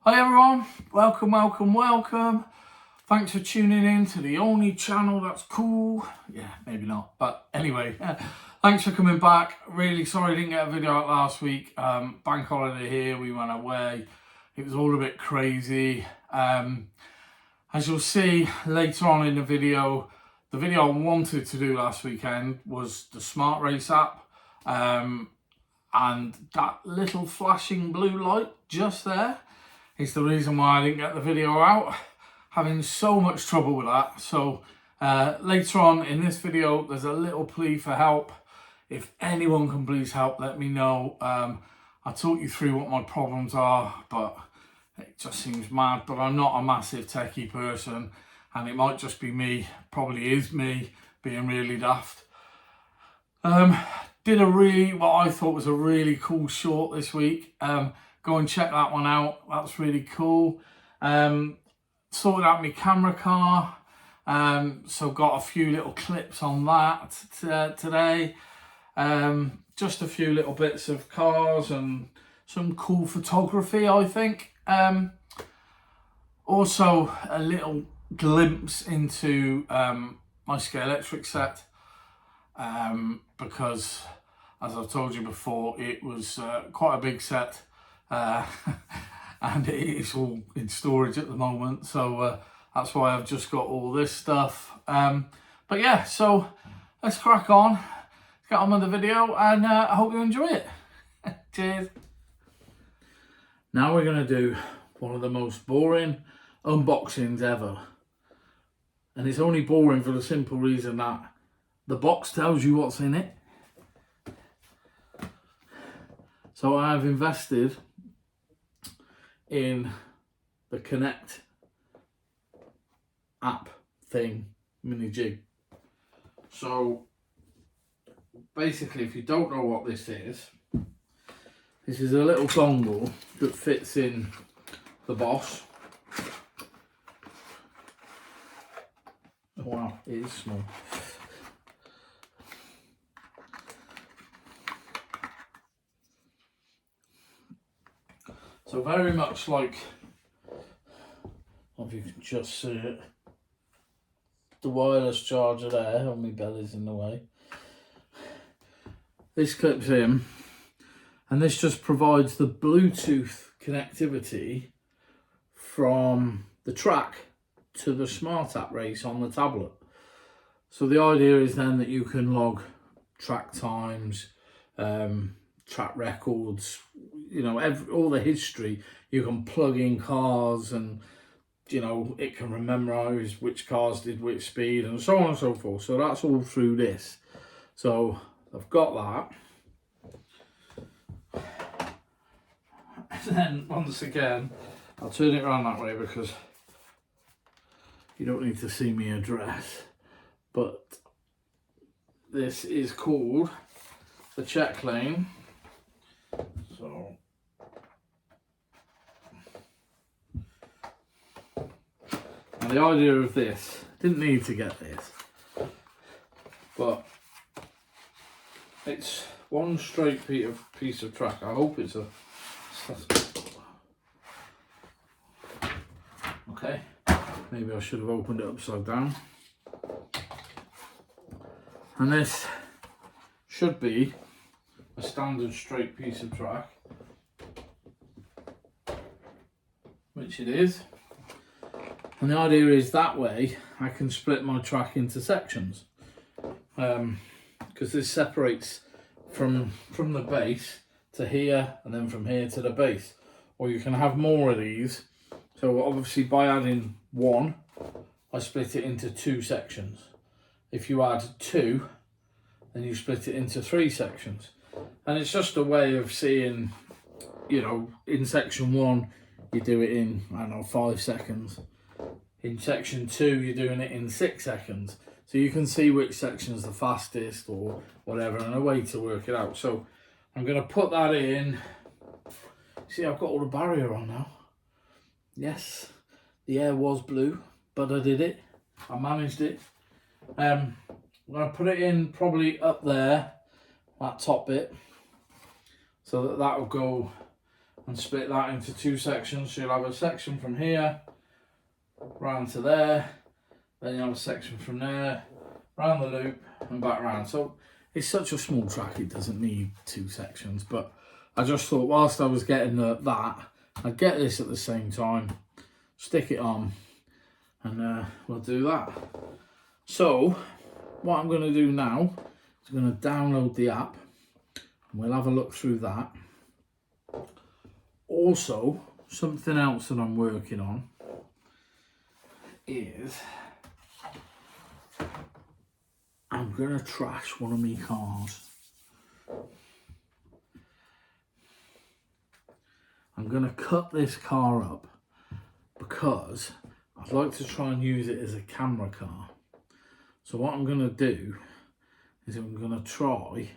Hi everyone, welcome. Thanks for tuning in to the only channel that's cool. Yeah, maybe not, but anyway, thanks for coming back. Really sorry I didn't get a video out last week. Bank holiday here, we went away. It was all a bit crazy. As you'll see later on in the video I wanted to do last weekend was the SmartRace app. And that little flashing blue light just there is the reason why I didn't get the video out. Having so much trouble with that. So later on in this video, there's a little plea for help. If anyone can please help, let me know. I talk you through what my problems are, but it just seems mad. But I'm not a massive techie person, and it might just be me, probably is me, being really daft. Did what I thought was a really cool short this week. Go and check that one out. That's really cool. Sorted out my camera car. So got a few little clips on that today. Just a few little bits of cars and some cool photography, I think. Also a little glimpse into my Scale Electric set. Because as I've told you before, it was quite a big set. And it is all in storage at the moment, so that's why I've just got all this stuff. But yeah, so let's crack on, get on with the video, and I hope you enjoy it. Cheers. Now we're going to do one of the most boring unboxings ever, and it's only boring for the simple reason that the box tells you what's in it. So I've invested in the Connect app thing, mini jig. So basically, if you don't know what this is a little dongle that fits in the Boss. Oh wow, it is small. So very much like, I don't know if you can just see it, the wireless charger there, oh my belly's in the way. This clips in, and this just provides the Bluetooth connectivity from the track to the Smart App Race on the tablet. So the idea is then that you can log track times, track records, you know, all the history. You can plug in cars, and you know, it can memorize which cars did which speed and so on and so forth. So that's all through this. So I've got that. And then once again, I'll turn it around that way because you don't need to see me address, but this is called the check lane. So and the idea of this, didn't need to get this, but it's one straight piece of track. I hope it's okay, maybe I should have opened it upside down. And this should be a standard straight piece of track, which it is. And the idea is that way I can split my track into sections, because this separates from the base to here, and then from here to the base. Or you can have more of these. So obviously by adding one, I split it into two sections. If you add two, then you split it into three sections. And it's just a way of seeing, you know, in section one, you do it in, I don't know, 5 seconds. In section 2, you're doing it in 6 seconds. So you can see which section's the fastest or whatever, and a way to work it out. So I'm going to put that in. See, I've got all the barrier on now. Yes, the air was blue, but I did it. I managed it. I'm going to put it in probably up there, that top bit, so that will go and split that into 2 sections. So you'll have a section from here round to there, then you have a section from there round the loop and back round. So it's such a small track, it doesn't need 2 sections, but I just thought whilst I was getting that, I'd get this at the same time, stick it on, and we'll do that. So what I'm going to do now is I'm going to download the app and we'll have a look through that. Also, something else that I'm working on is I'm going to trash one of my cars. I'm going to cut this car up because I'd like to try and use it as a camera car. So what I'm going to do is I'm going to try,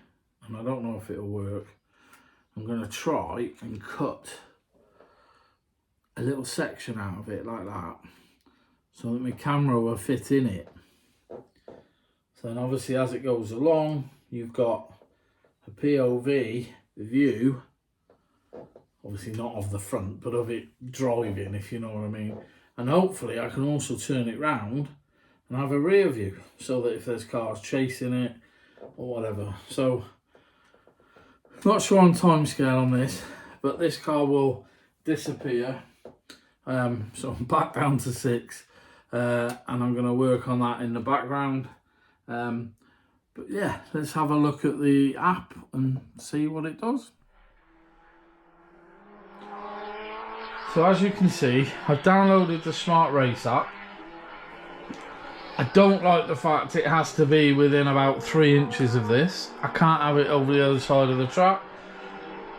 and I don't know if it'll work, I'm going to try and cut a little section out of it like that so that my camera will fit in it. So then obviously as it goes along, you've got a POV view, obviously not of the front, but of it driving, if you know what I mean. And hopefully I can also turn it round and have a rear view so that if there's cars chasing it or whatever. So not sure on time scale on this, but this car will disappear. So I'm back down to 6, and I'm going to work on that in the background. But yeah, let's have a look at the app and see what it does. So as you can see, I've downloaded the SmartRace app. I don't like the fact it has to be within about 3 inches of this. I can't have it over the other side of the track.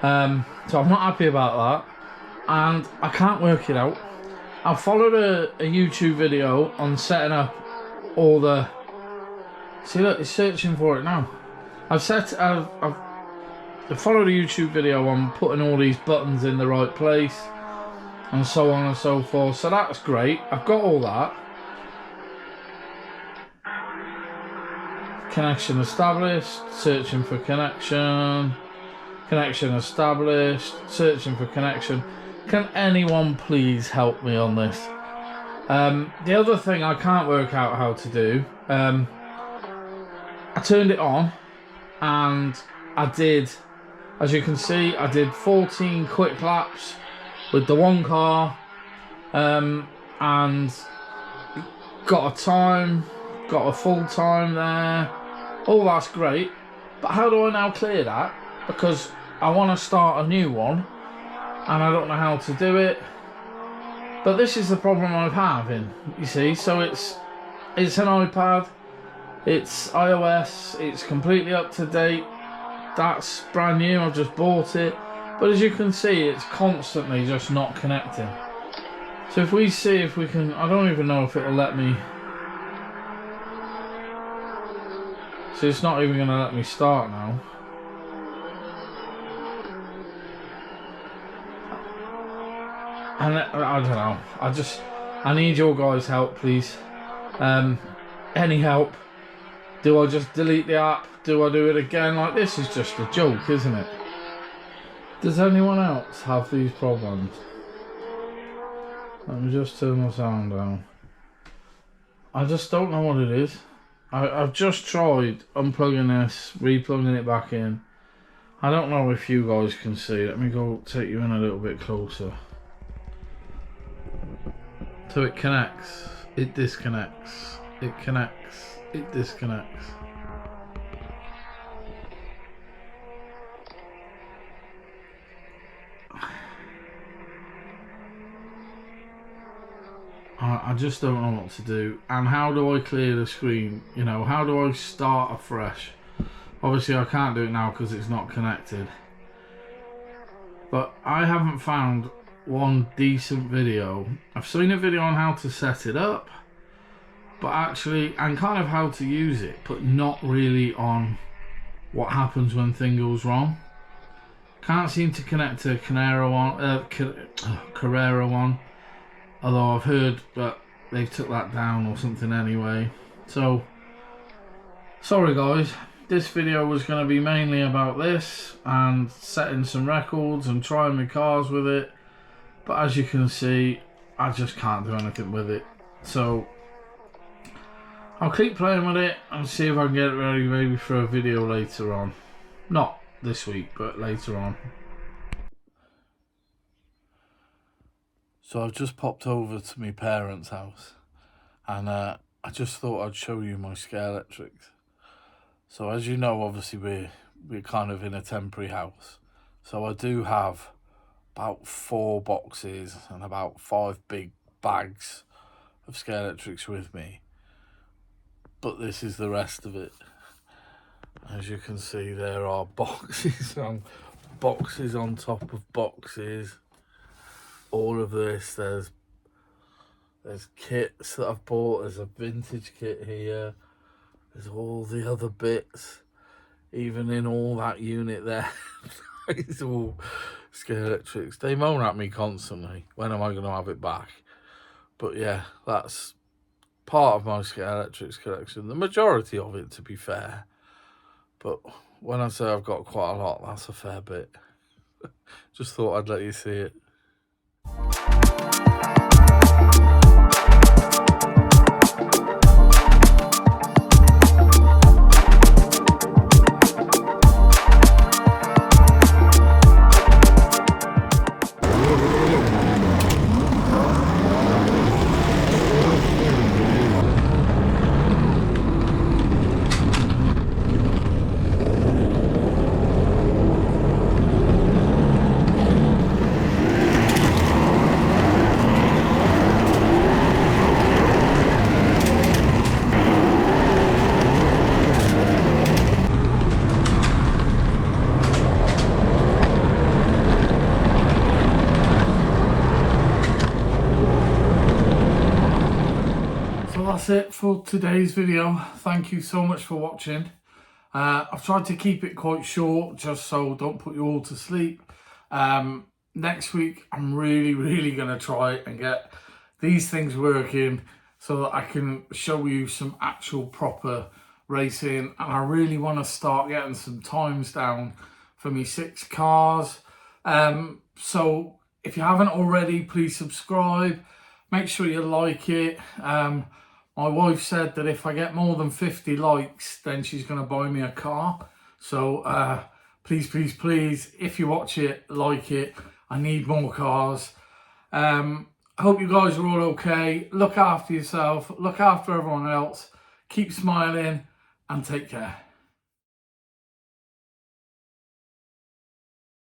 So I'm not happy about that. And I can't work it out. I followed a YouTube video on setting up all the... See, look, it's searching for it now. I've followed a YouTube video on putting all these buttons in the right place and so on and so forth. So that's great. I've got all that. Connection established, searching for connection. Connection established, searching for connection. Can anyone please help me on this? The other thing I can't work out how to do, I turned it on and I did, as you can see, I did 14 quick laps with the one car, and got a time, got a full time there. All that's great, but how do I now clear that? Because I want to start a new one and I don't know how to do it. But this is the problem I'm having, you see. So it's an iPad, it's iOS, it's completely up to date. That's brand new, I've just bought it. But as you can see, it's constantly just not connecting. So if we see if we can, I don't even know if it'll let me. So it's not even going to let me start now. And I don't know, I need your guys' help, please. Any help? Do I just delete the app? Do I do it again? Like, this is just a joke, isn't it? Does anyone else have these problems? Let me just turn my sound down. I just don't know what it is. I've just tried unplugging this, replugging it back in. I don't know if you guys can see. Let me go take you in a little bit closer. So it connects, it disconnects, it connects, it disconnects. I just don't know what to do. And how do I clear the screen? You know, how do I start afresh? Obviously I can't do it now because it's not connected. But I haven't found one decent video. I've seen a video on how to set it up, but actually, and kind of how to use it, but not really on what happens when thing goes wrong. Can't seem to connect to Carrera one, although I've heard that they've took that down or something anyway. So sorry guys, this video was going to be mainly about this and setting some records and trying my cars with it, but as you can see, I just can't do anything with it. So I'll keep playing with it and see if I can get it ready maybe for a video later on. Not this week, but later on. So I've just popped over to my parents' house, and I just thought I'd show you my Scalextrics. So as you know, obviously we're kind of in a temporary house. So I do have about 4 boxes and about 5 big bags of Scalextrics with me. But this is the rest of it. As you can see, there are boxes on top of boxes. All of this, there's kits that I've bought. There's a vintage kit here. There's all the other bits, even in all that unit there. It's all Scalextrics. They moan at me constantly. When am I going to have it back? But yeah, that's part of my Scalextrics collection. The majority of it, to be fair. But when I say I've got quite a lot, that's a fair bit. Just thought I'd let you see it. That's it for today's video. Thank you so much for watching. I've tried to keep it quite short just so don't put you all to sleep. Next week I'm really going to try and get these things working so that I can show you some actual proper racing, and I really want to start getting some times down for me 6 cars. So if you haven't already, please subscribe, make sure you like it. My wife said that if I get more than 50 likes, then she's going to buy me a car. So please, if you watch it, like it. I need more cars. I hope you guys are all okay. Look after yourself. Look after everyone else. Keep smiling and take care.